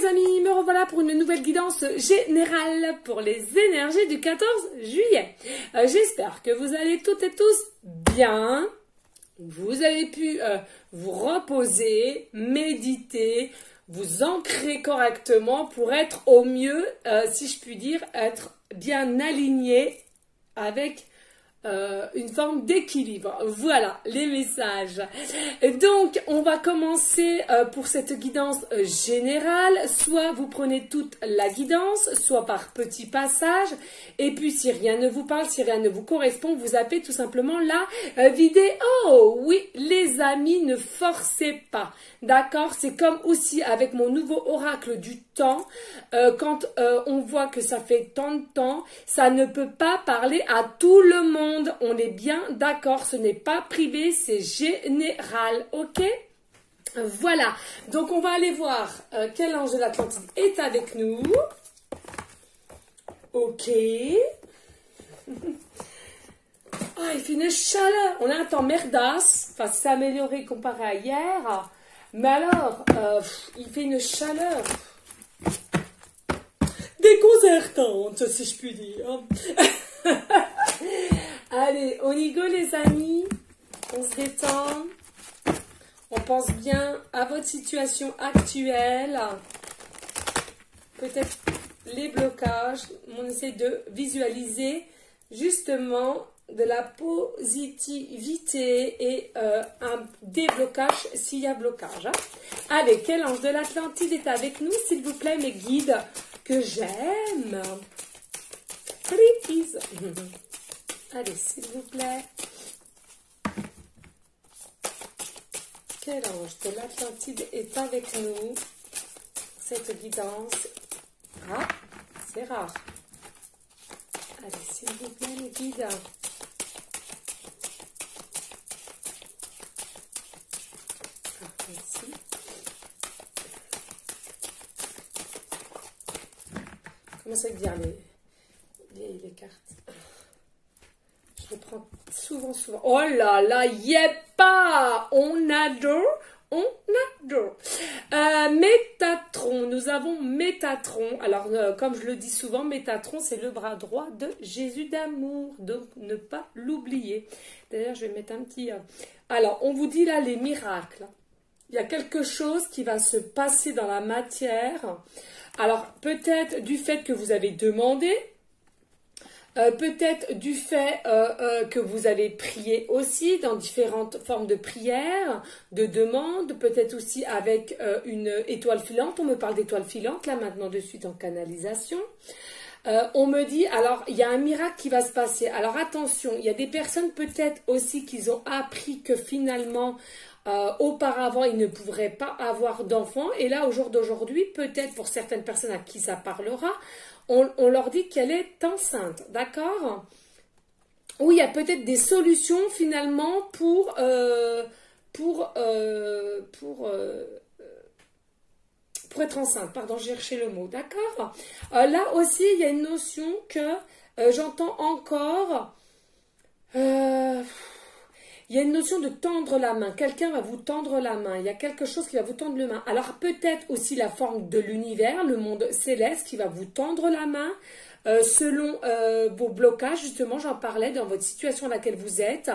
amis, me revoilà pour une nouvelle guidance générale pour les énergies du 14 juillet. J'espère que vous allez toutes et tous bien. Vous avez pu vous reposer, méditer, vous ancrer correctement pour être au mieux, si je puis dire, être bien aligné avec une forme d'équilibre. Voilà les messages. Donc on va commencer pour cette guidance générale. Soit vous prenez toute la guidance, soit par petits passages, et puis si rien ne vous parle, si rien ne vous correspond, vous zappez tout simplement la vidéo. Oui les amis, ne forcez pas, d'accord? C'est comme aussi avec mon nouveau oracle du temps, quand on voit que ça fait tant de temps, ça ne peut pas parler à tout le monde. On est bien d'accord, ce n'est pas privé, c'est général, ok? Voilà, donc on va aller voir quel ange de l'Atlantide est avec nous. Ok. Ah, il fait une chaleur, on a un temps merdasse, enfin c'est amélioré comparé à hier, mais alors, il fait une chaleur déconcertante, si je puis dire. Allez, on y go les amis, on se détend, on pense bien à votre situation actuelle, peut-être les blocages, on essaie de visualiser justement de la positivité et un déblocage s'il y a blocage. Hein. Allez, quel ange de l'Atlantide est avec nous, s'il vous plaît, mes guides que j'aime. Please. Allez, s'il vous plaît. Quel ange de l'Atlantide est avec nous? Cette guidance. Ah, c'est rare. Allez, s'il vous plaît, les guides. Ah, ici. Comment ça veut dire les cartes? Je les prends souvent. Oh là là, pas. On adore. Métatron, nous avons Métatron. Alors, comme je le dis souvent, Métatron, c'est le bras droit de Jésus d'amour. Donc, ne pas l'oublier. D'ailleurs, je vais mettre un petit... Alors, on vous dit là les miracles. Il y a quelque chose qui va se passer dans la matière. Alors, peut-être du fait que vous avez demandé... peut-être du fait que vous avez prié aussi dans différentes formes de prières, de demandes, peut-être aussi avec une étoile filante. On me parle d'étoile filante là maintenant de suite en canalisation. On me dit, alors il y a un miracle qui va se passer. Alors attention, il y a des personnes peut-être aussi qui ont appris que finalement... auparavant, ils ne pourraient pas avoir d'enfants. Et là, au jour d'aujourd'hui, peut-être pour certaines personnes à qui ça parlera, on leur dit qu'elle est enceinte. D'accord? Ou il y a peut-être des solutions finalement pour être enceinte. Pardon, j'ai cherché le mot. D'accord? Là aussi, il y a une notion que j'entends encore... il y a une notion de tendre la main. Quelqu'un va vous tendre la main. Il y a quelque chose qui va vous tendre la main. Alors peut-être aussi la forme de l'univers, le monde céleste qui va vous tendre la main selon vos blocages. Justement, j'en parlais dans votre situation à laquelle vous êtes.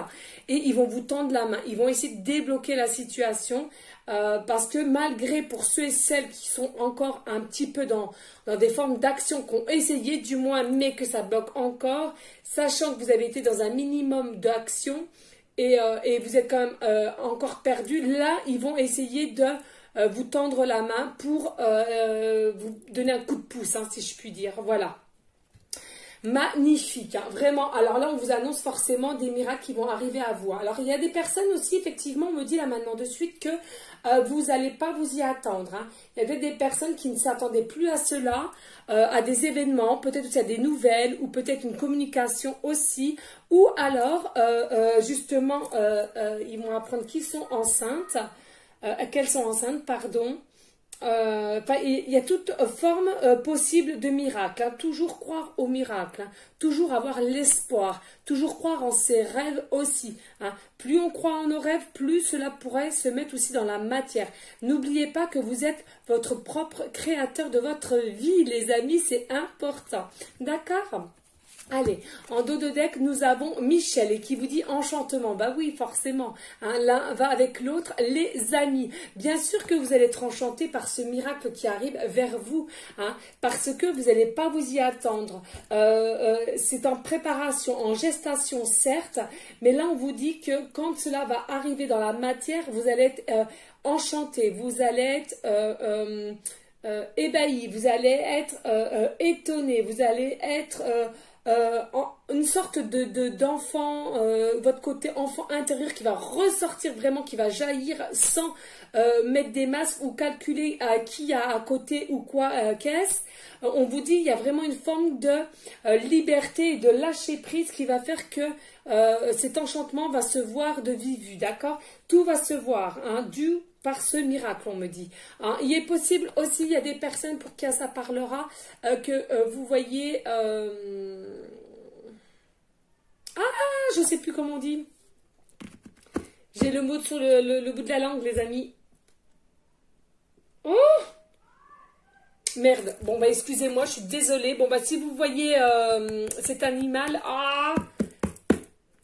Et ils vont vous tendre la main. Ils vont essayer de débloquer la situation. Parce que malgré pour ceux et celles qui sont encore un petit peu dans des formes d'action, qui ont essayé du moins, mais que ça bloque encore, sachant que vous avez été dans un minimum d'action, et vous êtes quand même encore perdu, là, ils vont essayer de vous tendre la main pour vous donner un coup de pouce, hein, si je puis dire. Voilà. Magnifique, hein, vraiment. Alors là, on vous annonce forcément des miracles qui vont arriver à vous. Alors, il y a des personnes aussi, effectivement, on me dit là maintenant de suite que vous n'allez pas vous y attendre. Hein. Il y avait des personnes qui ne s'attendaient plus à cela, à des événements, peut-être aussi à des nouvelles, ou peut-être une communication aussi, ou alors, justement, ils vont apprendre qu'ils sont enceintes, qu'elles sont enceintes, pardon. il y a toute forme possible de miracle, hein. Toujours croire au miracle, hein. Toujours avoir l'espoir, toujours croire en ses rêves aussi, hein. Plus on croit en nos rêves, plus cela pourrait se mettre aussi dans la matière. N'oubliez pas que vous êtes votre propre créateur de votre vie, les amis, c'est important. D'accord ? Allez, en dos de deck, nous avons Michel et qui vous dit enchantement. Bah oui, forcément, hein, l'un va avec l'autre, les amis. Bien sûr que vous allez être enchanté par ce miracle qui arrive vers vous, hein, parce que vous n'allez pas vous y attendre. C'est en préparation, en gestation, certes, mais là, on vous dit que quand cela va arriver dans la matière, vous allez être enchanté, vous allez être ébahi, vous allez être étonné, vous allez être... une sorte d'enfant, votre côté enfant intérieur qui va ressortir vraiment, qui va jaillir sans mettre des masques ou calculer qui a à côté ou quoi qu'est-ce. On vous dit il y a vraiment une forme de liberté et de lâcher prise qui va faire que cet enchantement va se voir de vive vue, d'accord? Tout va se voir, hein, dû par ce miracle, on me dit. Hein, il est possible aussi, il y a des personnes pour qui ça parlera, que vous voyez... je ne sais plus comment on dit. J'ai le mot sur le bout de la langue, les amis. Oh! Merde. Bon, bah, excusez-moi, je suis désolée. Bon, bah, si vous voyez cet animal...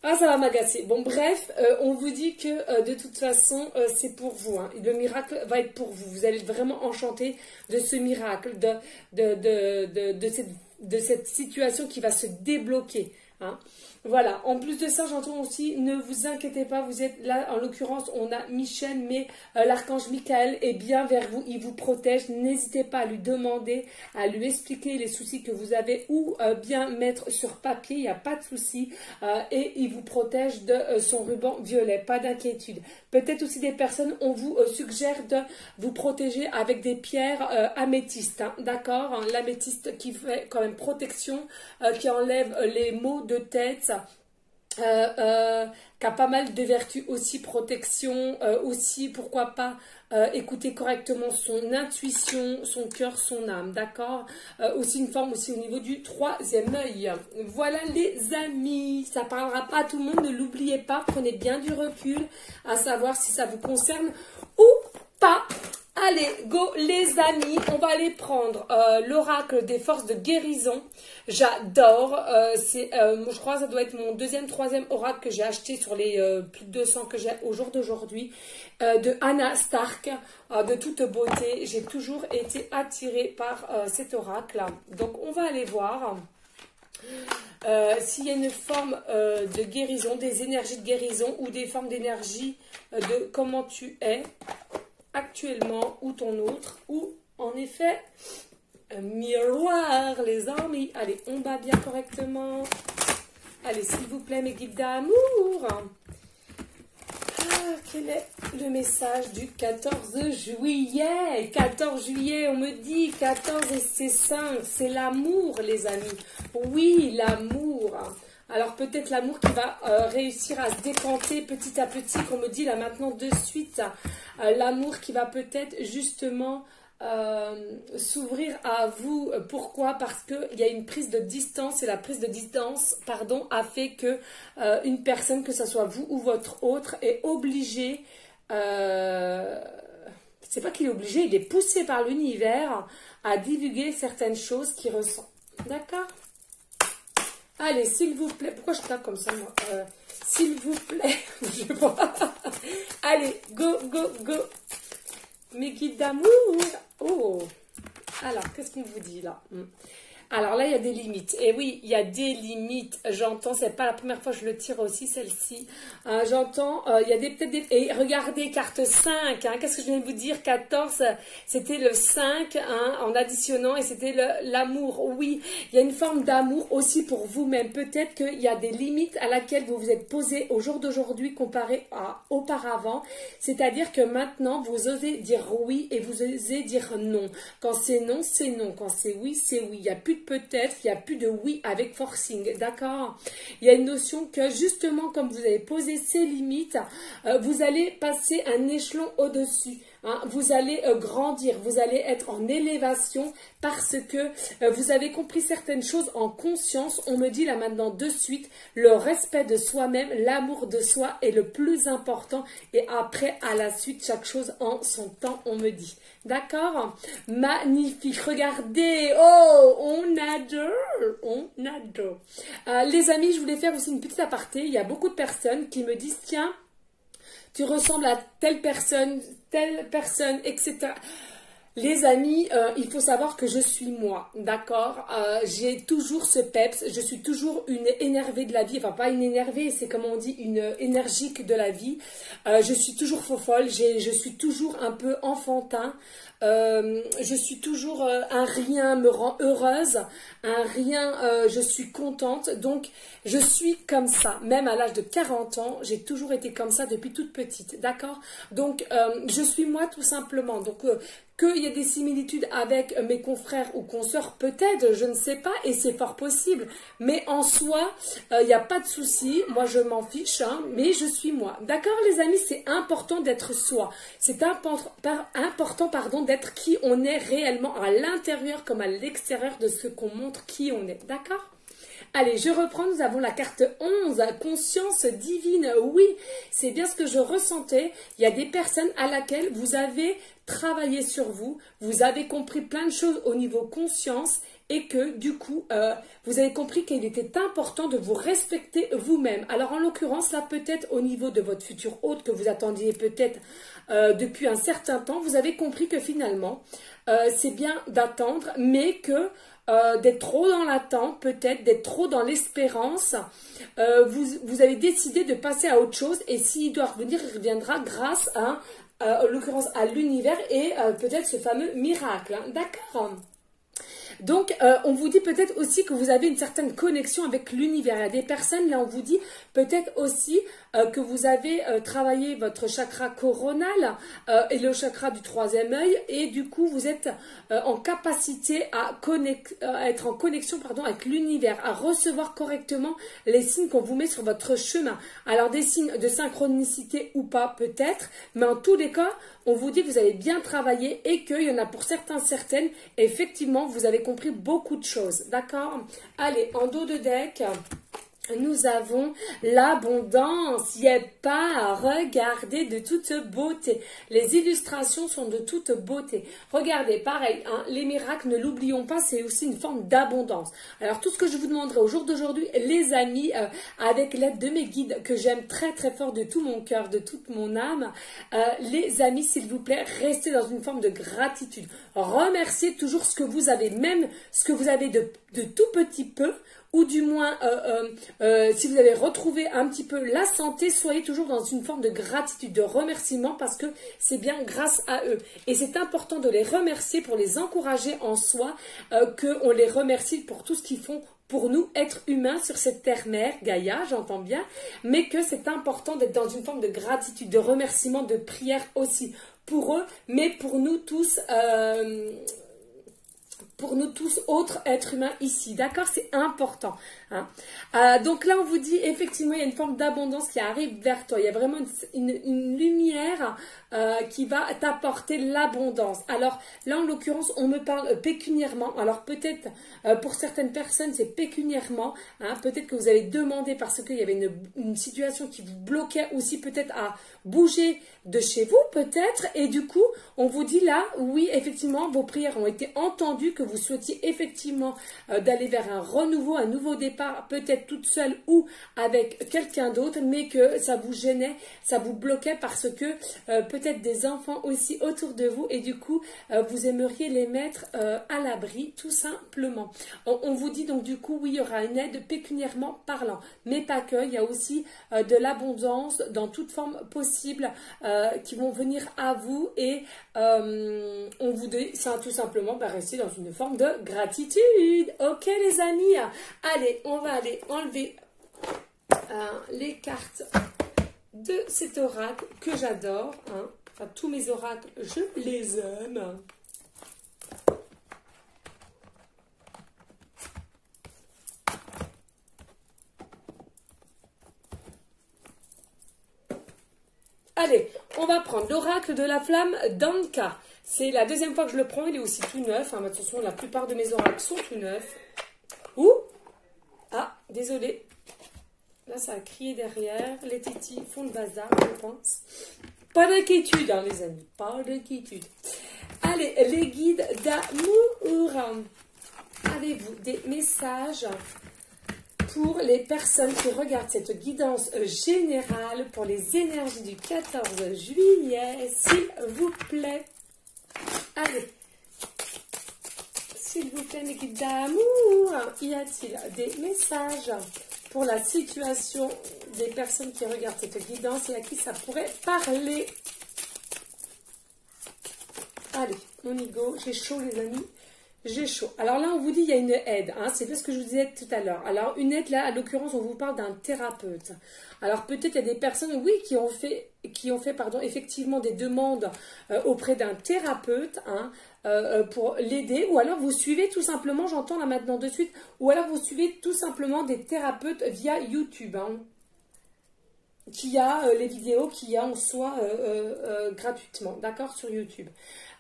ça va m'agacer. Bon, bref, on vous dit que de toute façon, c'est pour vous. Hein. Le miracle va être pour vous. Vous allez être vraiment enchanté de ce miracle, de cette situation qui va se débloquer. Hein. Voilà, en plus de ça, j'entends aussi, ne vous inquiétez pas, vous êtes là, en l'occurrence, on a Michel, mais l'archange Michael est bien vers vous, il vous protège, n'hésitez pas à lui demander, à lui expliquer les soucis que vous avez ou bien mettre sur papier, il n'y a pas de souci, et il vous protège de son ruban violet, pas d'inquiétude. Peut-être aussi des personnes, on vous suggère de vous protéger avec des pierres améthystes, hein, d'accord, hein, l'améthyste qui fait quand même protection, qui enlève les maux de tête, qui a pas mal de vertus aussi, protection, aussi pourquoi pas écouter correctement son intuition, son cœur, son âme, d'accord, aussi une forme aussi au niveau du troisième œil. Voilà les amis, ça parlera pas à tout le monde, ne l'oubliez pas, prenez bien du recul à savoir si ça vous concerne ou pas. Allez, go les amis, on va aller prendre l'oracle des forces de guérison. J'adore, je crois que ça doit être mon troisième oracle que j'ai acheté sur les plus de 200 que j'ai au jour d'aujourd'hui, de Anna Stark, de toute beauté. J'ai toujours été attirée par cet oracle. Donc on va aller voir s'il y a une forme de guérison, des énergies de guérison ou des formes d'énergie de comment tu es actuellement ou ton autre, ou en effet un miroir les amis. Allez, on bat bien correctement. Allez, s'il vous plaît mes guides d'amour. Quel est le message du 14 juillet? 14 juillet, on me dit 14 et c'est 5, c'est l'amour les amis. Oui, l'amour. Alors peut-être l'amour qui va réussir à se décanter petit à petit, qu'on me dit là maintenant de suite. L'amour qui va peut-être justement s'ouvrir à vous. Pourquoi? Parce qu'il y a une prise de distance et la prise de distance, pardon, a fait que une personne, que ce soit vous ou votre autre, est obligée, c'est pas qu'il est obligé, il est poussé par l'univers à divulguer certaines choses qu'il ressent. D'accord? Allez, s'il vous plaît, pourquoi je tape comme ça, moi s'il vous plaît, je vois. Allez, go, go, go. Mes guides d'amour. Oh, alors, qu'est-ce qu'on vous dit là? Alors là, il y a des limites. Et oui, il y a des limites. J'entends, c'est pas la première fois que je le tire aussi, celle-ci. J'entends, il y a peut-être des... Et regardez, carte 5. Qu'est-ce que je viens de vous dire? 14, c'était le 5 en additionnant et c'était l'amour. Oui, il y a une forme d'amour aussi pour vous-même. Peut-être qu'il y a des limites à laquelle vous vous êtes posé au jour d'aujourd'hui comparé à auparavant. C'est-à-dire que maintenant, vous osez dire oui et vous osez dire non. Quand c'est non, c'est non. Quand c'est oui, c'est oui. Il n'y a plus de peut-être, il n'y a plus de oui avec forcing, d'accord? Il y a une notion que justement, comme vous avez posé ces limites, vous allez passer un échelon au-dessus. hein, vous allez grandir, vous allez être en élévation parce que vous avez compris certaines choses en conscience. On me dit là maintenant de suite, le respect de soi-même, l'amour de soi est le plus important et après à la suite chaque chose en son temps, on me dit. D'accord? Magnifique, regardez, oh, on adore, on adore. Les amis, je voulais faire aussi une petite aparté, il y a beaucoup de personnes qui me disent, tiens, tu ressembles à telle personne, etc. Les amis, il faut savoir que je suis moi, d'accord? J'ai toujours ce peps, je suis toujours une énervée de la vie, enfin pas une énervée, c'est comme on dit, une énergique de la vie. Je suis toujours fofolle, je suis toujours un peu enfantin. Je suis toujours un rien me rend heureuse, un rien je suis contente, donc je suis comme ça, même à l'âge de 40 ans, j'ai toujours été comme ça depuis toute petite, d'accord? Donc je suis moi tout simplement, donc qu'il y ait des similitudes avec mes confrères ou consoeurs, peut-être, je ne sais pas, et c'est fort possible. Mais en soi, il n'y a pas de souci. Moi, je m'en fiche, hein, mais je suis moi. D'accord, les amis, c'est important d'être soi. C'est important, pardon, d'être qui on est réellement à l'intérieur comme à l'extérieur de ce qu'on montre qui on est. D'accord ? Allez, je reprends, nous avons la carte 11, conscience divine. Oui, c'est bien ce que je ressentais. Il y a des personnes à laquelle vous avez travaillé sur vous, vous avez compris plein de choses au niveau conscience et que du coup, vous avez compris qu'il était important de vous respecter vous-même. Alors en l'occurrence, là peut-être au niveau de votre futur hôte que vous attendiez peut-être depuis un certain temps, vous avez compris que finalement, c'est bien d'attendre, mais que d'être trop dans l'attente, peut-être d'être trop dans l'espérance, vous avez décidé de passer à autre chose et s'il doit revenir, il reviendra grâce à, en l'occurrence, à l'univers et peut-être ce fameux miracle. Hein. D'accord ? Donc, on vous dit peut-être aussi que vous avez une certaine connexion avec l'univers. Il y a des personnes, là, on vous dit peut-être aussi que vous avez travaillé votre chakra coronal et le chakra du troisième œil et du coup, vous êtes en capacité à être en connexion avec l'univers, à recevoir correctement les signes qu'on vous met sur votre chemin. Alors, des signes de synchronicité ou pas, peut-être, mais en tous les cas, on vous dit que vous avez bien travaillé et qu'il y en a pour certaines, effectivement, vous avez compris beaucoup de choses. D'accord? Allez, en dos de deck, nous avons l'abondance. Il n'y a pas à regarder de toute beauté. Les illustrations sont de toute beauté. Regardez, pareil, hein, les miracles, ne l'oublions pas, c'est aussi une forme d'abondance. Alors, tout ce que je vous demanderai au jour d'aujourd'hui, les amis, avec l'aide de mes guides que j'aime très très fort de tout mon cœur, de toute mon âme, les amis, s'il vous plaît, restez dans une forme de gratitude. Remerciez toujours ce que vous avez, même ce que vous avez de tout petit peu, ou du moins, si vous avez retrouvé un petit peu la santé, soyez toujours dans une forme de gratitude, de remerciement, parce que c'est bien grâce à eux. Et c'est important de les remercier pour les encourager en soi, qu'on les remercie pour tout ce qu'ils font pour nous, êtres humains sur cette terre-mère, Gaïa, j'entends bien, mais que c'est important d'être dans une forme de gratitude, de remerciement, de prière aussi pour eux, mais pour nous tous... autres êtres humains ici, d'accord? C'est important. Hein. Donc là, on vous dit, effectivement, il y a une forme d'abondance qui arrive vers toi. Il y a vraiment une lumière qui va t'apporter l'abondance. Alors là, en l'occurrence, on me parle pécuniairement. Alors peut-être, pour certaines personnes, c'est pécuniairement. Hein. Peut-être que vous avez demandé parce qu'il y avait une situation qui vous bloquait aussi peut-être à bouger de chez vous, peut-être. Et du coup, on vous dit là, oui, effectivement, vos prières ont été entendues, que vous souhaitiez effectivement d'aller vers un renouveau, un nouveau départ, peut-être toute seule ou avec quelqu'un d'autre, mais que ça vous gênait, ça vous bloquait parce que peut-être des enfants aussi autour de vous et du coup, vous aimeriez les mettre à l'abri, tout simplement. On vous dit donc du coup, oui, il y aura une aide pécuniairement parlant, mais pas que, il y a aussi de l'abondance dans toute forme possible qui vont venir à vous et on vous dit ça tout simplement, rester dans une forme de gratitude. Ok les amis, allez, on va aller enlever les cartes de cet oracle que j'adore. Hein. Enfin, tous mes oracles, je les aime. Allez, on va prendre l'oracle de la flamme d'Anka. C'est la deuxième fois que je le prends, il est aussi tout neuf. Hein. Attention, la plupart de mes oracles sont tout neufs. Ouh! Ah, désolé. Là, ça a crié derrière. Les titis font le bazar, je pense. Pas d'inquiétude, hein, les amis. Pas d'inquiétude. Allez, les guides d'amour. Avez-vous des messages pour les personnes qui regardent cette guidance générale pour les énergies du 14 juillet, s'il vous plaît? Allez. S'il vous plaît, mes guides d'amour, y a-t-il des messages pour la situation des personnes qui regardent cette guidance et à qui ça pourrait parler? Allez, on y go. J'ai chaud, les amis. J'ai chaud. Alors là, on vous dit il y a une aide. Hein, c'est ce que je vous disais tout à l'heure. Alors, une aide, là, à l'occurrence, on vous parle d'un thérapeute. Alors, peut-être il y a des personnes, oui, qui ont fait effectivement des demandes auprès d'un thérapeute hein, pour l'aider. Ou alors, vous suivez tout simplement, j'entends là maintenant de suite, ou alors vous suivez tout simplement des thérapeutes via YouTube. Hein, qui a les vidéos qu'il y a en soi gratuitement, d'accord, sur YouTube.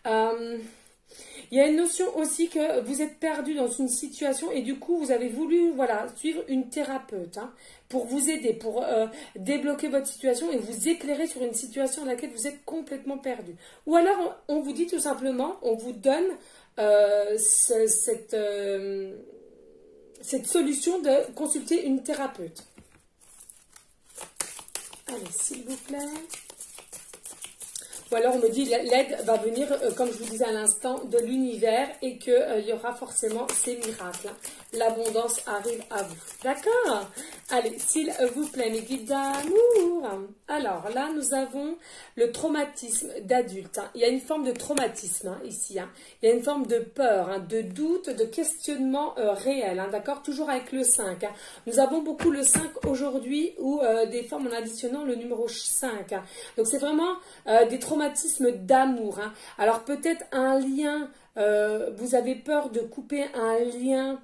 Il y a une notion aussi que vous êtes perdu dans une situation et du coup vous avez voulu voilà, suivre une thérapeute hein, pour vous aider, pour débloquer votre situation et vous éclairer sur une situation dans laquelle vous êtes complètement perdu. Ou alors on vous dit tout simplement, on vous donne cette solution de consulter une thérapeute. Allez, s'il vous plaît. Ou alors on me dit l'aide va venir, comme je vous disais à l'instant, de l'univers et qu'il y aura forcément ces miracles. Hein. L'abondance arrive à vous. D'accord? Allez, s'il vous plaît, mes guides d'amour. Alors là, nous avons le traumatisme d'adulte. Hein. Il y a une forme de traumatisme hein, ici. Hein. Il y a une forme de peur, hein, de doute, de questionnement réel. Hein, d'accord? Toujours avec le 5. Hein. Nous avons beaucoup le 5 aujourd'hui ou des formes en additionnant le numéro 5. Hein. Donc c'est vraiment des traumatismes d'amour. Hein. Alors peut-être un lien, vous avez peur de couper un lien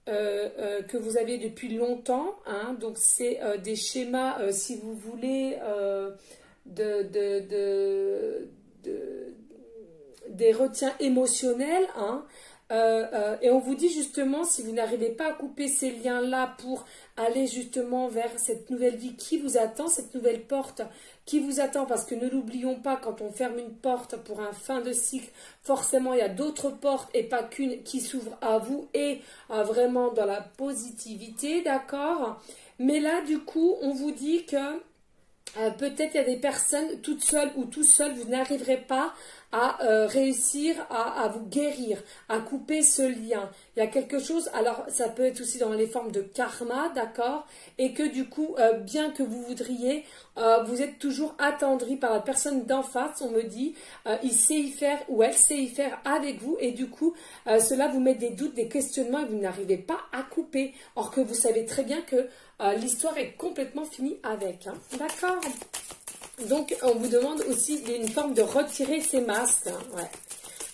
que vous avez depuis longtemps. Hein. Donc c'est des schémas, si vous voulez, des retiens émotionnels. Hein. Et on vous dit justement, si vous n'arrivez pas à couper ces liens-là pour aller justement vers cette nouvelle vie qui vous attend, cette nouvelle porte qui vous attend, parce que ne l'oublions pas, quand on ferme une porte pour un fin de cycle, forcément il y a d'autres portes et pas qu'une qui s'ouvre à vous et vraiment dans la positivité, d'accord? Mais là, du coup, on vous dit que peut-être il y a des personnes toutes seules ou tout seuls, vous n'arriverez pas à réussir à vous guérir, à couper ce lien. Il y a quelque chose, alors ça peut être aussi dans les formes de karma, d'accord? Et que du coup, bien que vous voudriez, vous êtes toujours attendri par la personne d'en face, on me dit, il sait y faire ou elle sait y faire avec vous et du coup, cela vous met des doutes, des questionnements et vous n'arrivez pas à couper. Or que vous savez très bien que l'histoire est complètement finie avec. Hein. D'accord? Donc, on vous demande aussi une forme de retirer ces masques. Hein, ouais.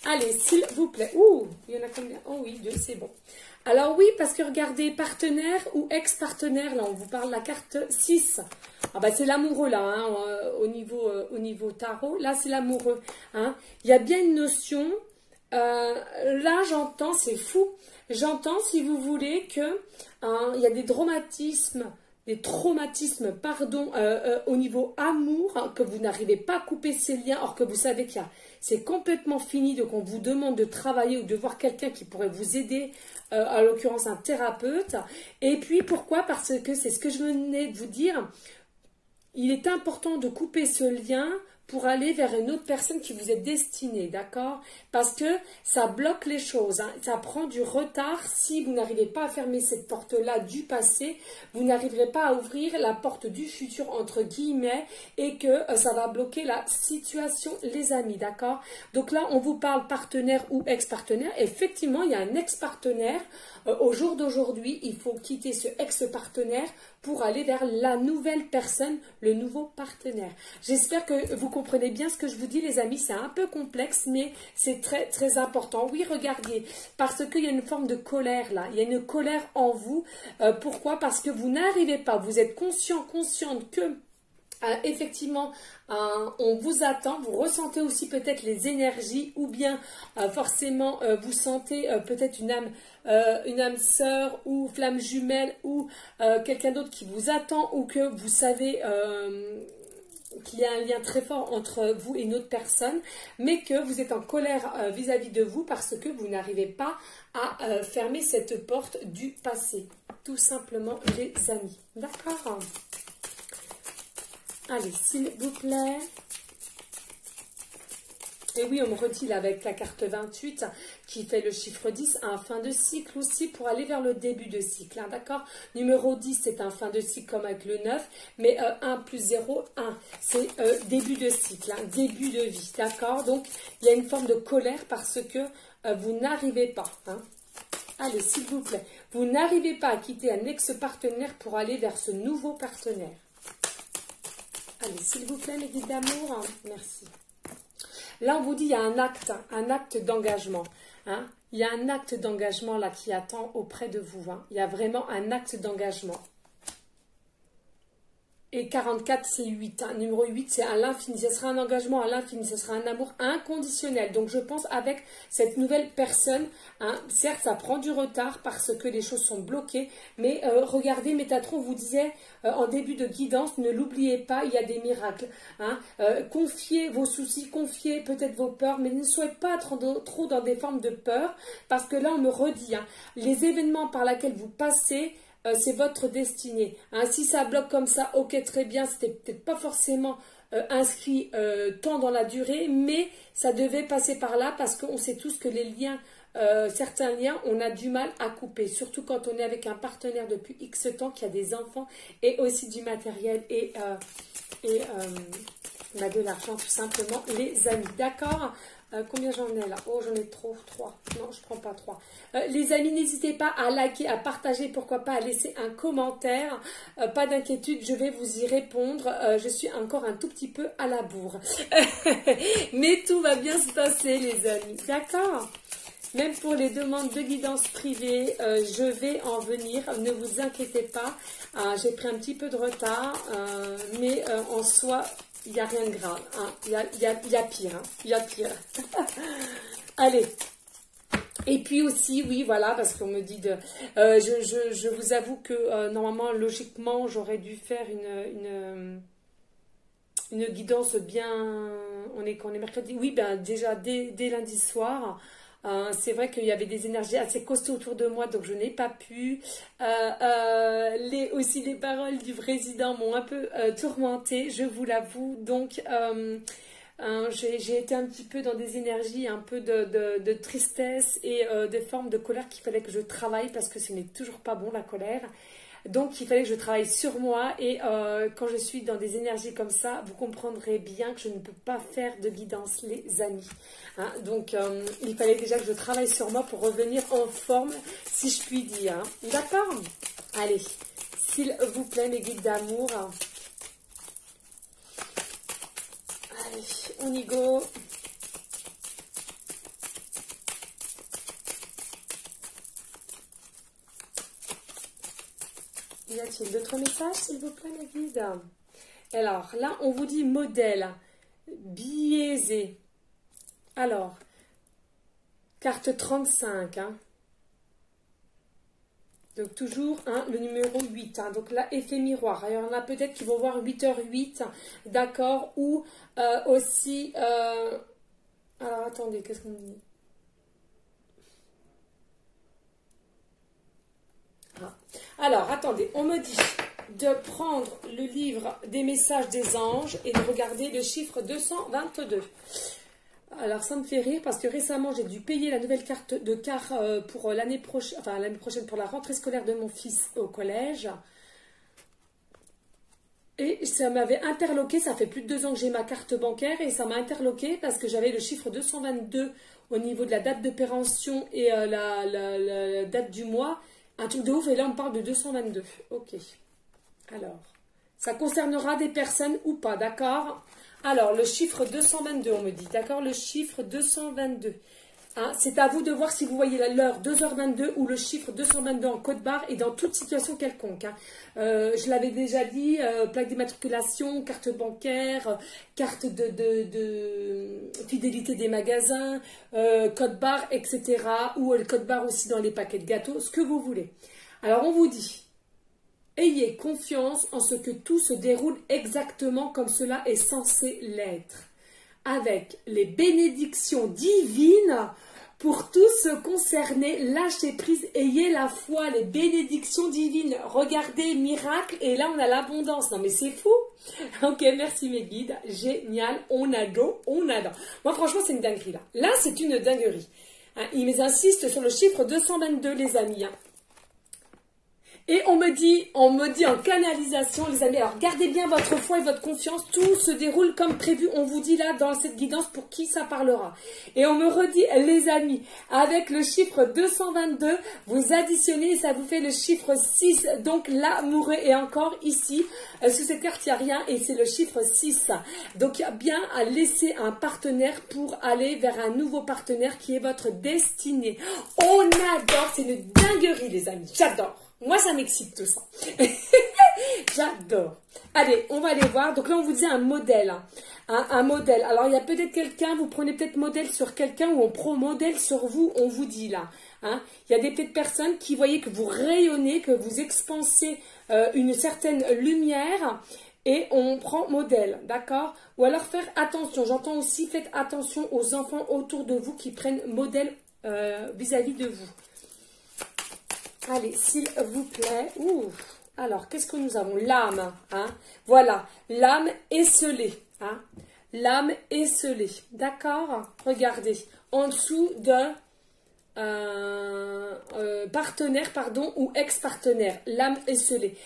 Allez, s'il vous plaît. Ouh, il y en a combien? Oh oui, 2, c'est bon. Alors oui, parce que regardez, partenaire ou ex-partenaire, là, on vous parle de la carte 6. Ah bah c'est l'amoureux, là, hein, au niveau tarot. Là, c'est l'amoureux. Hein. Il y a bien une notion. Là, j'entends, c'est fou. J'entends, si vous voulez, que il y a des traumatismes, au niveau amour, hein, que vous n'arrivez pas à couper ces liens, or que vous savez que c'est complètement fini, donc on vous demande de travailler ou de voir quelqu'un qui pourrait vous aider, à l'occurrence un thérapeute. Et puis pourquoi? Parce que c'est ce que je venais de vous dire, il est important de couper ce lien pour aller vers une autre personne qui vous est destinée, d'accord? Parce que ça bloque les choses, hein. Ça prend du retard. Si vous n'arrivez pas à fermer cette porte-là du passé, vous n'arriverez pas à ouvrir la porte du futur, entre guillemets, et que ça va bloquer la situation, les amis, d'accord? Donc là, on vous parle partenaire ou ex-partenaire. Effectivement, il y a un ex-partenaire. Au jour d'aujourd'hui, il faut quitter ce ex-partenaire pour aller vers la nouvelle personne, le nouveau partenaire. J'espère que vous comprenez bien ce que je vous dis, les amis. C'est un peu complexe, mais c'est très, très important. Oui, regardez, parce qu'il y a une forme de colère là. Il y a une colère en vous. Pourquoi? Parce que vous n'arrivez pas. Vous êtes consciente que Effectivement, on vous attend, vous ressentez aussi peut-être les énergies ou bien forcément vous sentez peut-être une âme sœur ou flamme jumelle ou quelqu'un d'autre qui vous attend ou que vous savez qu'il y a un lien très fort entre vous et une autre personne, mais que vous êtes en colère vis-à-vis de vous parce que vous n'arrivez pas à fermer cette porte du passé. Tout simplement, les amis. D'accord ? Allez, s'il vous plaît. Et oui, on me redit là avec la carte 28 qui fait le chiffre 10, un fin de cycle aussi pour aller vers le début de cycle. Hein, d'accord ? Numéro 10, c'est un fin de cycle comme avec le 9, mais 1 plus 0, 1. C'est début de cycle, hein, début de vie. D'accord ? Donc, il y a une forme de colère parce que vous n'arrivez pas. Hein. Allez, s'il vous plaît. Vous n'arrivez pas à quitter un ex-partenaire pour aller vers ce nouveau partenaire. Allez, s'il vous plaît, mes guides d'amour. Merci. Là, on vous dit, il y a un acte d'engagement. Hein. Il y a un acte d'engagement là qui attend auprès de vous. Hein. Il y a vraiment un acte d'engagement. Et 44, c'est 8. Hein. Numéro 8, c'est à l'infini. Ce sera un engagement à l'infini. Ce sera un amour inconditionnel. Donc, je pense avec cette nouvelle personne, hein, certes, ça prend du retard parce que les choses sont bloquées. Mais regardez, Métatron vous disait en début de guidance, ne l'oubliez pas, il y a des miracles. Hein. Confiez vos soucis, confiez peut-être vos peurs, mais ne soyez pas trop dans des formes de peur. Parce que là, on me redit, hein, les événements par lesquels vous passez, c'est votre destinée. Hein, si ça bloque comme ça, ok, très bien, c'était peut-être pas forcément inscrit tant dans la durée, mais ça devait passer par là parce qu'on sait tous que les liens, certains liens, on a du mal à couper, surtout quand on est avec un partenaire depuis X temps, qui a des enfants et aussi du matériel et de l'argent tout simplement, les amis. D'accord ? Combien j'en ai là? Oh, j'en ai trop, 3. Non, je prends pas 3. Les amis, n'hésitez pas à liker, à partager, pourquoi pas à laisser un commentaire. Pas d'inquiétude, je vais vous y répondre. Je suis encore un tout petit peu à la bourre. Mais tout va bien se passer, les amis. D'accord? Même pour les demandes de guidance privée, je vais en venir. Ne vous inquiétez pas. J'ai pris un petit peu de retard, mais en soi... il n'y a rien de grave, hein. Il y a pire, hein. Il y a pire. Allez. Et puis aussi, oui, voilà, parce qu'on me dit de... je vous avoue que normalement, logiquement, j'aurais dû faire une guidance bien... On est mercredi. Oui, ben déjà, dès lundi soir... c'est vrai qu'il y avait des énergies assez costauds autour de moi, donc je n'ai pas pu. Aussi les paroles du président m'ont un peu tourmentée, je vous l'avoue. Donc j'ai été un petit peu dans des énergies un peu de tristesse et des formes de colère qu'il fallait que je travaille parce que ce n'est toujours pas bon la colère. Donc, il fallait que je travaille sur moi et quand je suis dans des énergies comme ça, vous comprendrez bien que je ne peux pas faire de guidance, les amis. Hein, donc, il fallait déjà que je travaille sur moi pour revenir en forme, si je puis dire. Hein. D'accord? Allez, s'il vous plaît, mes guides d'amour. Allez, on y go. Y a-t-il d'autres messages, s'il vous plaît, mes guides? Alors, là, on vous dit modèle, biaisé. Alors, carte 35. Hein. Donc, toujours hein, le numéro 8. Hein. Donc, là, effet miroir. Il y en a peut-être qui vont voir 8h08, d'accord? Ou aussi... alors, attendez, qu'est-ce qu'on dit? Alors, attendez, on me dit de prendre le livre des messages des anges et de regarder le chiffre 222. Alors, ça me fait rire parce que récemment, j'ai dû payer la nouvelle carte de car pour l'année prochaine, enfin l'année prochaine pour la rentrée scolaire de mon fils au collège. Et ça m'avait interloqué, ça fait plus de 2 ans que j'ai ma carte bancaire et ça m'a interloqué parce que j'avais le chiffre 222 au niveau de la date de péremption et la date du mois. Un truc de ouf, et là on parle de 222. Ok. Alors, ça concernera des personnes ou pas, d'accord? Alors, le chiffre 222, on me dit, d'accord? Le chiffre 222. Hein, c'est à vous de voir si vous voyez l'heure 2h22 ou le chiffre 222 en code barre et dans toute situation quelconque. Hein. Je l'avais déjà dit, plaque d'immatriculation, carte bancaire, carte de fidélité des magasins, code barre, etc. Ou le code barre aussi dans les paquets de gâteaux, ce que vous voulez. Alors on vous dit, ayez confiance en ce que tout se déroule exactement comme cela est censé l'être. Avec les bénédictions divines pour tous ceux concernés, lâchez prise, ayez la foi, les bénédictions divines. Regardez, miracle, et là on a l'abondance. Non mais c'est fou. Ok, merci mes guides, génial, on adore, on adore. Moi franchement c'est une dinguerie là. Là c'est une dinguerie. Hein, ils insistent sur le chiffre 222 les amis. Hein. Et on me dit en canalisation, les amis, alors gardez bien votre foi et votre confiance, tout se déroule comme prévu, on vous dit là dans cette guidance pour qui ça parlera. Et on me redit, les amis, avec le chiffre 222, vous additionnez et ça vous fait le chiffre 6, donc l'amoureux est encore ici, sous cette carte il n'y a rien et c'est le chiffre 6. Donc il y a bien à laisser un partenaire pour aller vers un nouveau partenaire qui est votre destinée. On adore, c'est une dinguerie les amis, j'adore. Moi, ça m'excite tout ça. J'adore. Allez, on va aller voir. Donc là, on vous dit un modèle. Hein, un modèle. Alors, il y a peut-être quelqu'un, vous prenez peut-être modèle sur quelqu'un ou on prend modèle sur vous, on vous dit là. Hein. Il y a des peut-être personnes qui voyez que vous rayonnez, que vous expansez une certaine lumière et on prend modèle, d'accord? Ou alors faire attention. J'entends aussi, faites attention aux enfants autour de vous qui prennent modèle vis-à-vis de vous. Allez, s'il vous plaît. Ouh. Alors, qu'est-ce que nous avons? L'âme. Hein? Voilà, l'âme esselée. Hein? L'âme esselée. D'accord? Regardez. En dessous de partenaire, pardon, ou ex-partenaire. L'âme esselée.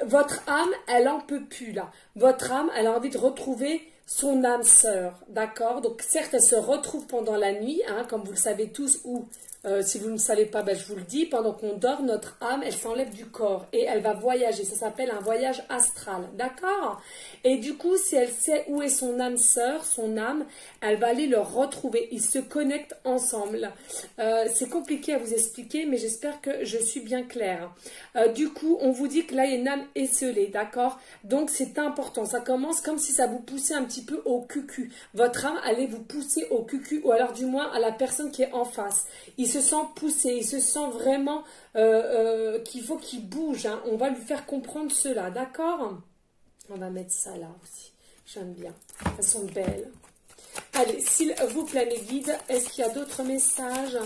Votre âme, elle en peut plus, là. Votre âme, elle a envie de retrouver son âme sœur. D'accord? Donc, certes, elle se retrouve pendant la nuit, hein, comme vous le savez tous, ou... si vous ne savez pas, ben je vous le dis, pendant qu'on dort, notre âme, elle s'enlève du corps et elle va voyager. Ça s'appelle un voyage astral, d'accord? Et du coup, si elle sait où est son âme sœur, son âme, elle va aller le retrouver. Ils se connectent ensemble. C'est compliqué à vous expliquer, mais j'espère que je suis bien claire. Du coup, on vous dit que là, il y a une âme esselée, d'accord? Donc, c'est important. Ça commence comme si ça vous poussait un petit peu au cucu. Votre âme allait vous pousser au cucu, ou alors du moins à la personne qui est en face. Il se sent poussé, il se sent vraiment qu'il faut qu'il bouge. Hein. On va lui faire comprendre cela, d'accord? On va mettre ça là aussi. J'aime bien. Elles sont belles. Allez, s'il vous plaît, mes guides, est-ce qu'il y a d'autres messages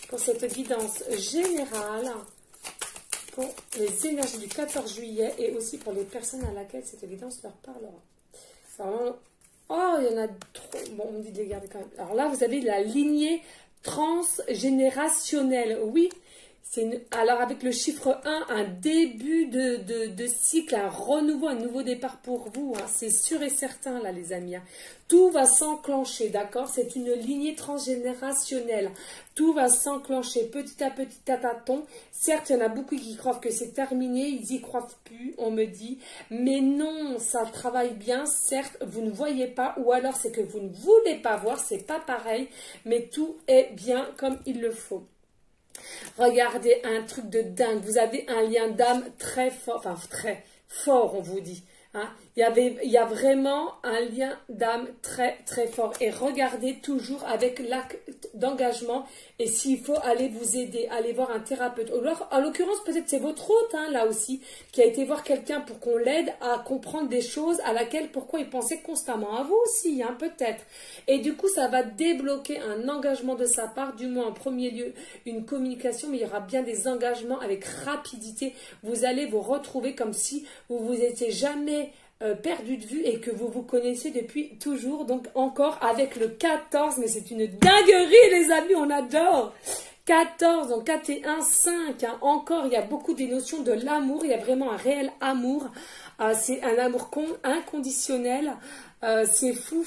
pour cette guidance générale pour les énergies du 14 juillet et aussi pour les personnes à laquelle cette guidance leur parlera? Alors, oh, il y en a trop. Bon, on me dit de les garder quand même. Alors là, vous avez la lignée transgénérationnel, oui. Alors avec le chiffre 1, un début de cycle, un renouveau, un nouveau départ pour vous. Hein. C'est sûr et certain là les amis. Hein. Tout va s'enclencher, d'accord? C'est une lignée transgénérationnelle. Tout va s'enclencher petit à petit, tâton. Certes, il y en a beaucoup qui croient que c'est terminé, ils y croient plus, on me dit. Mais non, ça travaille bien. Certes, vous ne voyez pas, ou alors c'est que vous ne voulez pas voir, c'est pas pareil. Mais tout est bien comme il le faut. Regardez, un truc de dingue. Vous avez un lien d'âme très fort, enfin très fort, on vous dit. Hein. Il y a vraiment un lien d'âme très très fort. Et regardez toujours avec l'acte d'engagement. Et s'il faut aller vous aider, aller voir un thérapeute. Alors, en l'occurrence, peut-être c'est votre hôte, hein, là aussi, qui a été voir quelqu'un pour qu'on l'aide à comprendre des choses à laquelle, pourquoi il pensait constamment. À vous aussi, hein, peut-être. Et du coup, ça va débloquer un engagement de sa part, du moins en premier lieu, une communication, mais il y aura bien des engagements avec rapidité. Vous allez vous retrouver comme si vous vous étiez jamais perdu de vue et que vous vous connaissez depuis toujours, donc encore avec le 14, mais c'est une dinguerie les amis, on adore. 14, donc 4 et 1, 5, hein. Encore il y a beaucoup des notions de l'amour, il y a vraiment un réel amour, c'est un amour inconditionnel, c'est fou,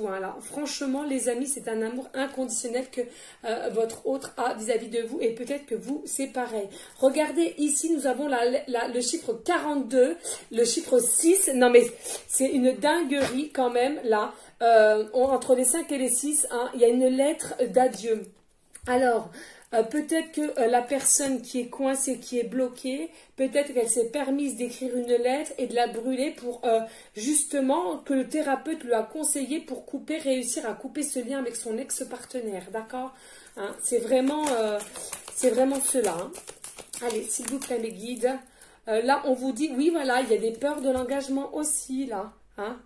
hein, là. Franchement les amis, c'est un amour inconditionnel que votre autre a vis-à-vis de vous et peut-être que vous c'est pareil. Regardez ici, nous avons le chiffre 42, le chiffre 6, non mais c'est une dinguerie quand même là, entre les 5 et les 6, hein, il y a une lettre d'adieu. Alors, peut-être que la personne qui est coincée, qui est bloquée, peut-être qu'elle s'est permise d'écrire une lettre et de la brûler pour justement que le thérapeute lui a conseillé pour couper, réussir à couper ce lien avec son ex-partenaire, d'accord, hein, c'est vraiment cela. Hein. Allez, s'il vous plaît, mes guides. Là, on vous dit, oui, voilà, il y a des peurs de l'engagement aussi, là. Hein.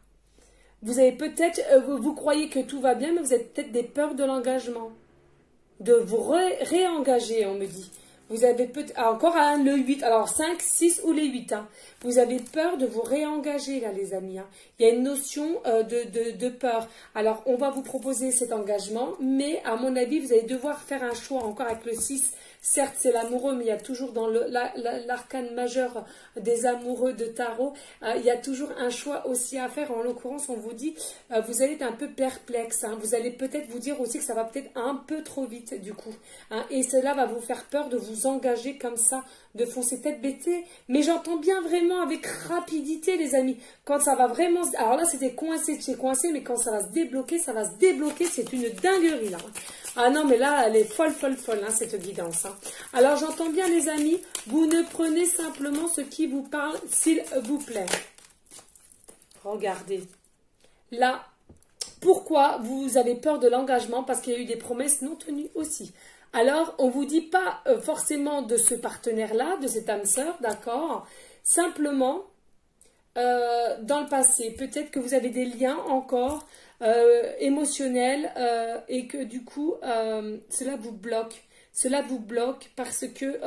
Vous avez peut-être, vous croyez que tout va bien, mais vous avez peut-être des peurs de l'engagement. De vous réengager, on me dit. Vous avez peut-être, encore le 8, alors 5, 6 ou les 8. Hein. Vous avez peur de vous réengager, là, les amis. Hein. Il y a une notion de peur. Alors, on va vous proposer cet engagement, mais à mon avis, vous allez devoir faire un choix encore avec le 6. Certes, c'est l'amoureux, mais il y a toujours dans l'arcane majeur des amoureux de tarot, il y a toujours un choix aussi à faire. En l'occurrence, on vous dit, vous allez être un peu perplexe. Hein. Vous allez peut-être vous dire aussi que ça va peut-être un peu trop vite du coup. Hein. Et cela va vous faire peur de vous engager comme ça, de foncer tête bêtée. Mais j'entends bien vraiment avec rapidité, les amis. Quand ça va vraiment... Alors là, c'était coincé de chez coincé, mais quand ça va se débloquer, ça va se débloquer. C'est une dinguerie, là. Ah non, mais là, elle est folle, folle, folle, hein, cette guidance. Hein. Alors, j'entends bien, les amis, vous ne prenez simplement ce qui vous parle, s'il vous plaît. Regardez. Là, pourquoi vous avez peur de l'engagement? Parce qu'il y a eu des promesses non tenues aussi. Alors, on ne vous dit pas forcément de ce partenaire-là, de cette âme sœur, d'accord? Simplement, dans le passé, peut-être que vous avez des liens encore émotionnels et que du coup, cela vous bloque. Cela vous bloque parce que...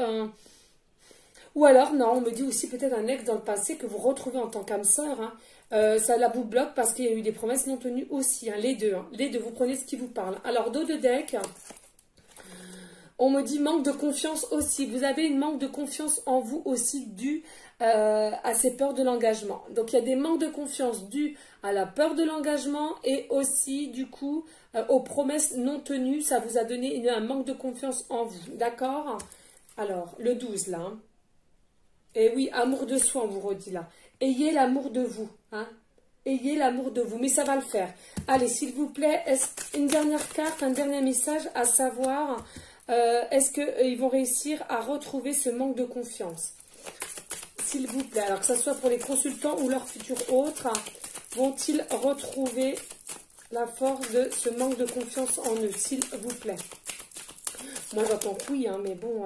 ou alors, non, on me dit aussi peut-être un ex dans le passé que vous retrouvez en tant qu'âme sœur. Hein, ça la vous bloque parce qu'il y a eu des promesses non tenues aussi. Hein, les deux. Hein, les deux, vous prenez ce qui vous parle. Alors, dos de deck... On me dit manque de confiance aussi. Vous avez une manque de confiance en vous aussi dû à ces peurs de l'engagement. Donc, il y a des manques de confiance dus à la peur de l'engagement et aussi, du coup, aux promesses non tenues. Ça vous a donné un manque de confiance en vous. D'accord? Alors, le 12, là. Hein. Et oui, amour de soi, on vous redit là. Ayez l'amour de vous. Hein. Ayez l'amour de vous. Mais ça va le faire. Allez, s'il vous plaît, une dernière carte, un dernier message à savoir... est-ce qu'ils vont réussir à retrouver ce manque de confiance? S'il vous plaît, alors que ce soit pour les consultants ou leurs futurs autres, vont-ils retrouver la force de ce manque de confiance en eux, s'il vous plaît? Moi, j'entends que oui, hein, mais bon...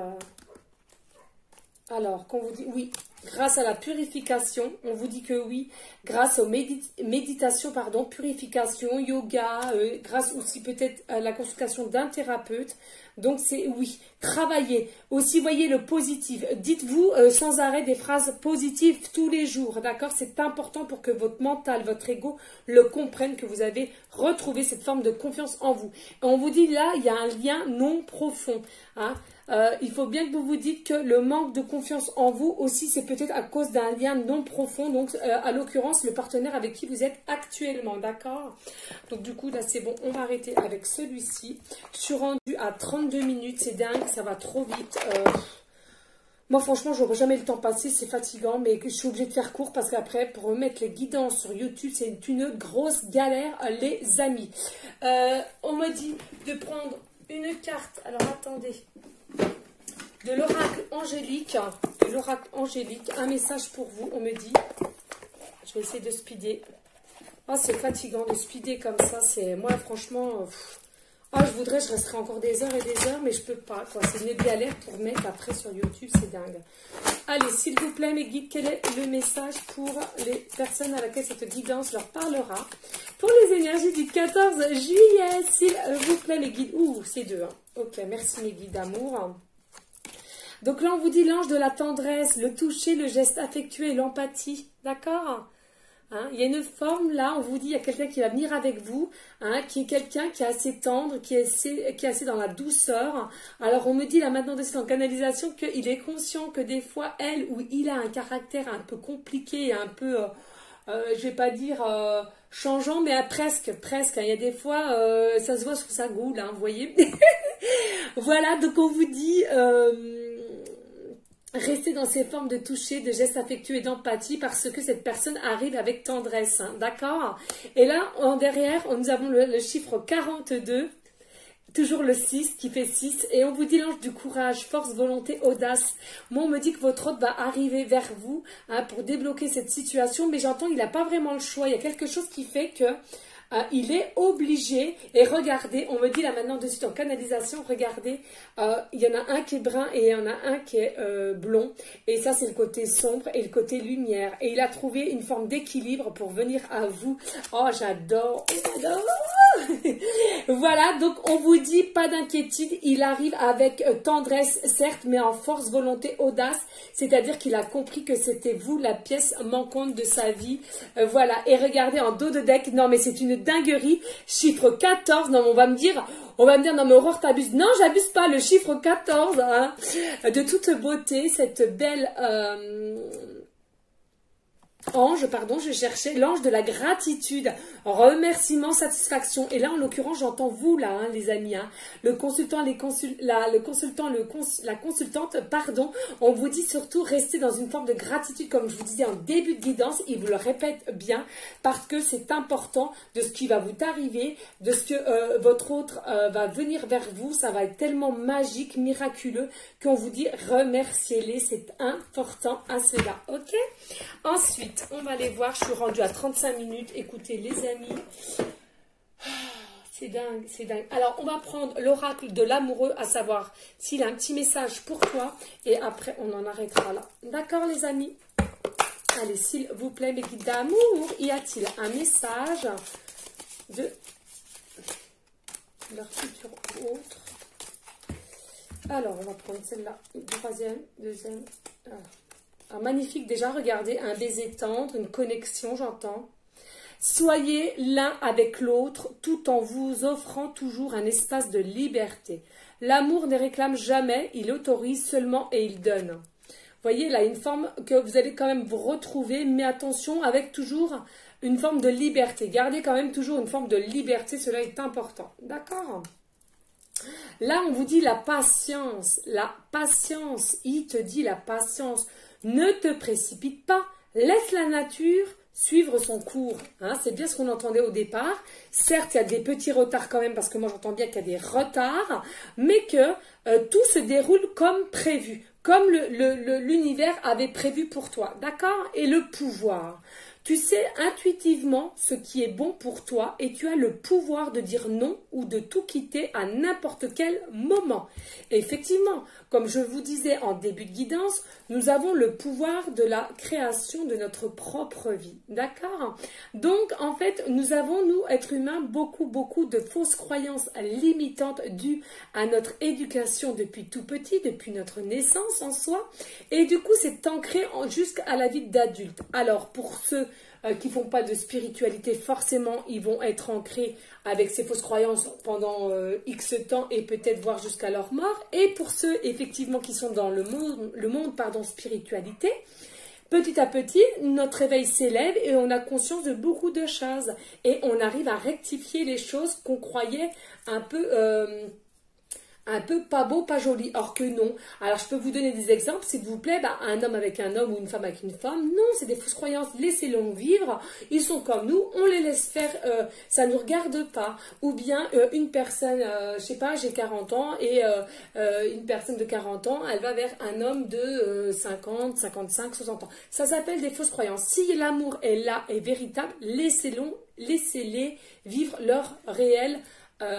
Alors, qu'on vous dit oui, grâce à la purification, on vous dit que oui, grâce aux méditations, pardon, purification, yoga, grâce aussi peut-être à la consultation d'un thérapeute. Donc, c'est oui, travaillez. Aussi, voyez le positif. Dites-vous sans arrêt des phrases positives tous les jours, d'accord? C'est important pour que votre mental, votre ego le comprenne, que vous avez retrouvé cette forme de confiance en vous. Et on vous dit là, il y a un lien non profond, hein? Il faut bien que vous vous dites que le manque de confiance en vous aussi, c'est peut-être à cause d'un lien non profond. Donc, à l'occurrence, le partenaire avec qui vous êtes actuellement, d'accord? Donc, du coup, là, c'est bon. On va arrêter avec celui-ci. Je suis rendue à 32 minutes. C'est dingue, ça va trop vite. Moi, franchement, je n'aurai jamais le temps passé. C'est fatigant, mais je suis obligée de faire court parce qu'après, pour remettre les guidances sur YouTube, c'est une grosse galère, les amis. On m'a dit de prendre une carte. Alors, attendez. De l'oracle angélique, un message pour vous, on me dit. Je vais essayer de speeder. Oh, c'est fatigant de speeder comme ça. C'est moi, franchement, je resterai encore des heures et des heures, mais je peux pas. C'est une galère pour mettre après sur YouTube, c'est dingue. Allez, s'il vous plaît, mes guides, quel est le message pour les personnes à laquelle cette guidance leur parlera? Pour les énergies du 14 juillet, s'il vous plaît, mes guides. Ouh, c'est deux. Hein. Ok, merci mes guides d'amour. Donc là, on vous dit l'ange de la tendresse, le toucher, le geste affectueux et l'empathie. D'accord? Hein, il y a une forme là, on vous dit, il y a quelqu'un qui va venir avec vous, hein, qui est quelqu'un qui est assez tendre, qui est assez dans la douceur. Alors on me dit là maintenant en canalisation qu'il est conscient que des fois, elle ou il a un caractère un peu compliqué, un peu, je vais pas dire changeant, mais presque. Hein. Il y a des fois, ça se voit sur sa goule, hein, vous voyez. Voilà, donc on vous dit... restez dans ces formes de toucher, de gestes affectueux et d'empathie parce que cette personne arrive avec tendresse, hein, d'accord? Et là, en derrière, nous avons le chiffre 42. Toujours le 6 qui fait 6. Et on vous dit l'ange du courage, force, volonté, audace. Moi, on me dit que votre hôte va arriver vers vous hein, pour débloquer cette situation. Mais j'entends qu'il n'a pas vraiment le choix. Il y a quelque chose qui fait que il est obligé. Et regardez, on me dit là maintenant de suite en canalisation, regardez, il y en a un qui est brun et il y en a un qui est blond. Et ça, c'est le côté sombre et le côté lumière. Et il a trouvé une forme d'équilibre pour venir à vous. Oh, j'adore, j'adore. Voilà, donc on vous dit pas d'inquiétude, il arrive avec tendresse certes, mais en force, volonté, audace, c'est-à-dire qu'il a compris que c'était vous la pièce manquante de sa vie. Voilà, et regardez en dos de deck, non mais c'est une dinguerie, chiffre 14, non mais on va me dire non mais Aurore t'abuses, non j'abuse pas, le chiffre 14, hein, de toute beauté, cette belle... Ange, pardon, je cherchais l'ange de la gratitude, remerciement, satisfaction. Et là, en l'occurrence, j'entends vous là, hein, les amis, hein, le consultant, la consultante, pardon. On vous dit surtout rester dans une forme de gratitude, comme je vous disais en début de guidance. Il vous le répète bien parce que c'est important de ce qui va vous arriver, de ce que votre autre va venir vers vous. Ça va être tellement magique, miraculeux qu'on vous dit remerciez-les. C'est important à cela, ok? Ensuite, on va aller voir, je suis rendue à 35 minutes. Écoutez les amis, c'est dingue, c'est dingue. Alors, on va prendre l'oracle de l'amoureux, à savoir s'il a un petit message pour toi. Et après, on en arrêtera là. D'accord les amis? Allez, s'il vous plaît, mes guides d'amour, y a-t-il un message de leur futur autre? Alors, on va prendre celle-là, troisième, deuxième... Alors, magnifique déjà, regardez, un baiser tendre, une connexion, j'entends. Soyez l'un avec l'autre tout en vous offrant toujours un espace de liberté. L'amour ne réclame jamais, il autorise seulement et il donne. Voyez, là, une forme que vous allez quand même vous retrouver, mais attention, avec toujours une forme de liberté. Gardez quand même toujours une forme de liberté, cela est important. D'accord ? Là, on vous dit la patience, il te dit la patience. Ne te précipite pas, laisse la nature suivre son cours. Hein, c'est bien ce qu'on entendait au départ. Certes, il y a des petits retards quand même, parce que moi j'entends bien qu'il y a des retards, mais que tout se déroule comme prévu, comme l'univers avait prévu pour toi. D'accord? Et le pouvoir. Tu sais intuitivement ce qui est bon pour toi et tu as le pouvoir de dire non ou de tout quitter à n'importe quel moment. Et effectivement, comme je vous disais en début de guidance, nous avons le pouvoir de la création de notre propre vie. D'accord? Donc, en fait, nous avons, nous, êtres humains, beaucoup de fausses croyances limitantes dues à notre éducation depuis tout petit, depuis notre naissance en soi. Et du coup, c'est ancré jusqu'à la vie d'adulte. Alors, pour ceux qui ne font pas de spiritualité, forcément, ils vont être ancrés avec ces fausses croyances pendant X temps et peut-être voir jusqu'à leur mort. Et pour ceux, effectivement, qui sont dans le monde spiritualité, petit à petit, notre réveil s'élève et on a conscience de beaucoup de choses. Et on arrive à rectifier les choses qu'on croyait un peu pas beau, pas joli, or que non. Alors je peux vous donner des exemples, s'il vous plaît, un homme avec un homme ou une femme avec une femme, non, c'est des fausses croyances, laissez-les vivre, ils sont comme nous, on les laisse faire, ça ne nous regarde pas. Ou bien une personne, je sais pas, j'ai 40 ans et une personne de 40 ans, elle va vers un homme de 50, 55, 60 ans. Ça s'appelle des fausses croyances. Si l'amour est là, est véritable, laissez-les vivre leur réel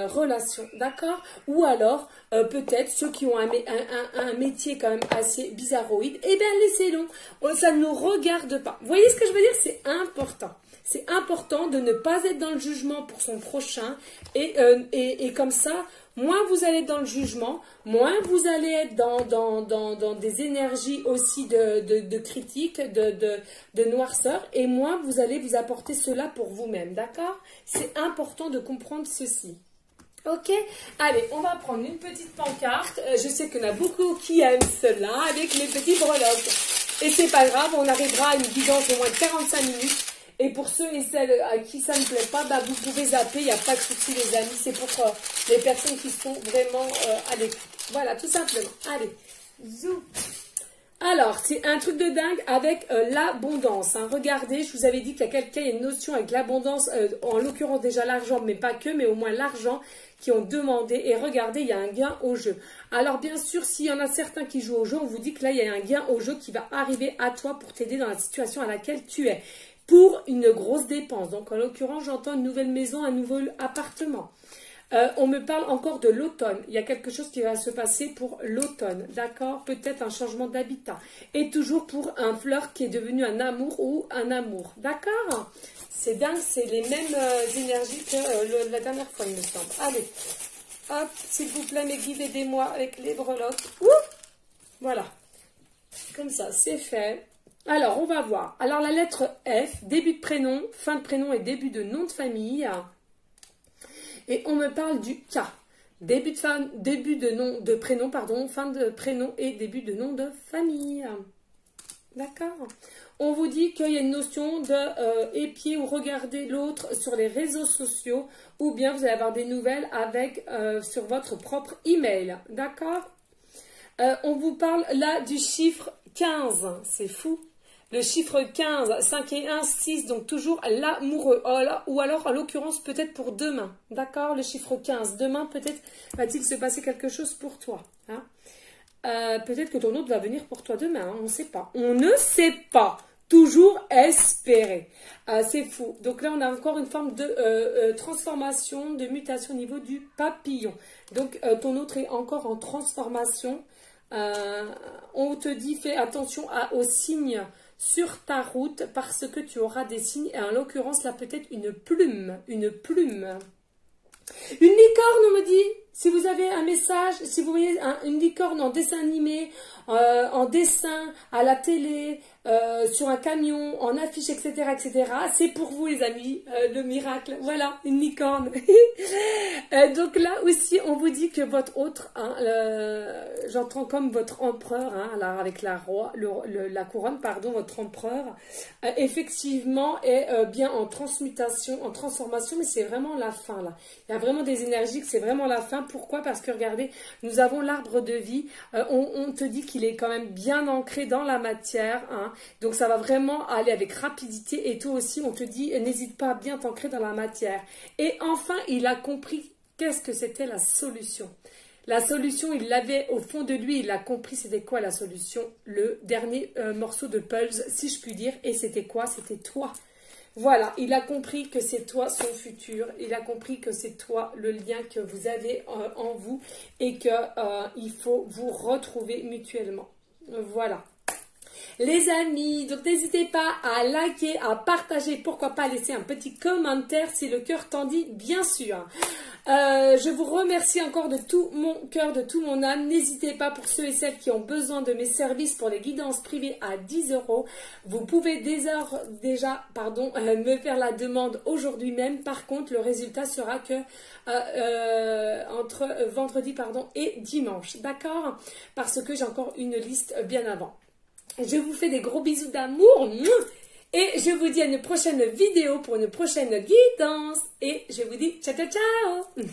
relation, d'accord? Ou alors, peut-être ceux qui ont un métier quand même assez bizarroïde, eh bien laissez-le, ça ne nous regarde pas. Vous voyez ce que je veux dire? C'est important. C'est important de ne pas être dans le jugement pour son prochain et comme ça, moins vous allez être dans le jugement, moins vous allez être dans des énergies aussi de critique, de noirceur, et moins vous allez vous apporter cela pour vous-même, d'accord? C'est important de comprendre ceci. Ok, allez, on va prendre une petite pancarte. Je sais qu'il y en a beaucoup qui aiment cela avec les petits breloques. Et c'est pas grave, on arrivera à une guidance au moins de 45 minutes. Et pour ceux et celles à qui ça ne plaît pas, vous pouvez zapper, il n'y a pas de souci les amis. C'est pour les personnes qui sont vraiment à l'écoute. Voilà, tout simplement. Allez, zou. Alors, c'est un truc de dingue avec l'abondance. Hein. Regardez, je vous avais dit qu'il y a quelqu'un, il y a une notion avec l'abondance, en l'occurrence déjà l'argent, mais pas que, mais au moins l'argent qui ont demandé. Et regardez, il y a un gain au jeu. Alors bien sûr, s'il y en a certains qui jouent au jeu, on vous dit que là, il y a un gain au jeu qui va arriver à toi pour t'aider dans la situation à laquelle tu es. Pour une grosse dépense. Donc en l'occurrence, j'entends une nouvelle maison, un nouvel appartement. On me parle encore de l'automne. Il y a quelque chose qui va se passer pour l'automne. D'accord? Peut-être un changement d'habitat. Et toujours pour un fleur qui est devenu un amour ou un amour. D'accord? C'est dingue, c'est les mêmes énergies que la dernière fois, il me semble. Allez. Hop, s'il vous plaît, mes guides, aidez-moi avec les breloques. Ouh! Voilà. Comme ça, c'est fait. Alors, on va voir. Alors, la lettre F, début de prénom, fin de prénom et début de nom de famille. Et on me parle du K. Début de nom de prénom, pardon, fin de prénom et début de nom de famille. D'accord? On vous dit qu'il y a une notion de épier ou regarder l'autre sur les réseaux sociaux ou bien vous allez avoir des nouvelles avec sur votre propre email. D'accord? On vous parle là du chiffre 15. C'est fou. Le chiffre 15, 5 et 1, 6, donc toujours l'amoureux. Ou alors, en l'occurrence, peut-être pour demain. D'accord? Le chiffre 15. Demain, peut-être va-t-il se passer quelque chose pour toi. Hein? Peut-être que ton autre va venir pour toi demain. Hein? On ne sait pas. On ne sait pas. Toujours espérer. C'est fou. Donc là, on a encore une forme de transformation, de mutation au niveau du papillon. Donc, ton autre est encore en transformation. On te dit, fais attention aux signes sur ta route parce que tu auras des signes, et en l'occurrence là peut-être une plume, une licorne on me dit, si vous avez un message, si vous voyez une licorne en dessin animé, en dessin, à la télé, sur un camion, en affiche, etc., etc., c'est pour vous les amis, le miracle, voilà, une licorne. Donc là aussi, on vous dit que votre autre, hein, j'entends comme votre empereur, hein, là, avec la couronne, pardon, votre empereur, effectivement est bien en transmutation, en transformation, mais c'est vraiment la fin, là. Il y a vraiment des énergies que c'est vraiment la fin. Pourquoi? Parce que regardez, nous avons l'arbre de vie, on te dit qu'il est quand même bien ancré dans la matière, hein. Donc ça va vraiment aller avec rapidité et toi aussi on te dit n'hésite pas à bien t'ancrer dans la matière. Et enfin il a compris qu'est-ce que c'était la solution. La solution, il l'avait au fond de lui, il a compris c'était quoi la solution. Le dernier morceau de puzzle, si je puis dire, et c'était quoi? C'était toi. Voilà, il a compris que c'est toi son futur, il a compris que c'est toi le lien que vous avez en vous et qu'il faut vous retrouver mutuellement. Voilà. Les amis, donc n'hésitez pas à liker, à partager, pourquoi pas laisser un petit commentaire si le cœur t'en dit, bien sûr. Je vous remercie encore de tout mon cœur, de tout mon âme. N'hésitez pas pour ceux et celles qui ont besoin de mes services pour les guidances privées à 10 €. Vous pouvez déjà me faire la demande aujourd'hui même. Par contre, le résultat sera que entre vendredi et dimanche. D'accord? Parce que j'ai encore une liste bien avant. Je vous fais des gros bisous d'amour et je vous dis à une prochaine vidéo pour une prochaine guidance et je vous dis ciao ciao ciao.